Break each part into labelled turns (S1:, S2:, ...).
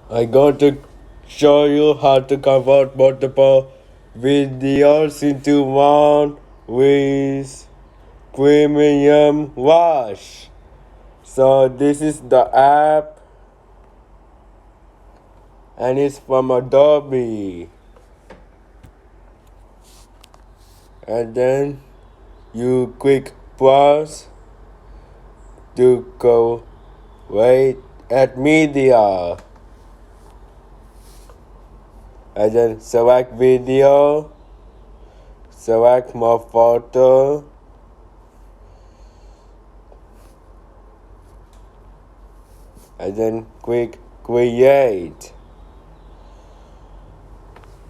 S1: I'm going to show you how to convert multiple videos into one with Premium Wash. So this is the app and it's from Adobe. And then you click pause to go wait at media. And then select video, select more photo, and then click create.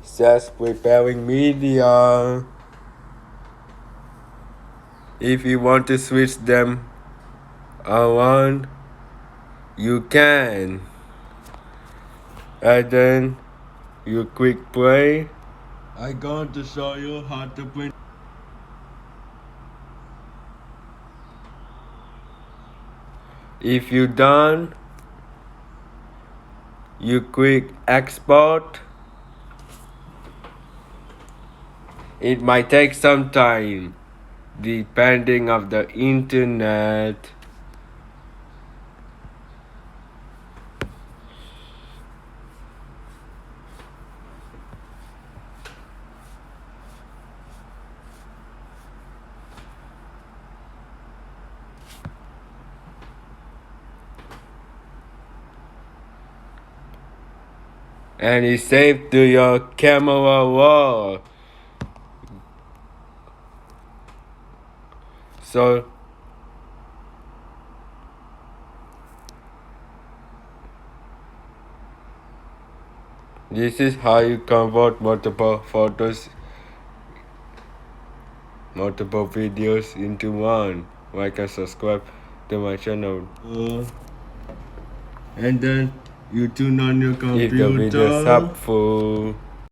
S1: Says preparing media. If you want to switch them around, you can. And then you click play. I'm going to show you how to print. If you're done, you click export. It might take some time depending of the internet. And it's saved to your camera roll. So this is how you convert multiple photos, multiple videos into one. Like and subscribe to my channel. And then you turn on your computer. If the video is helpful.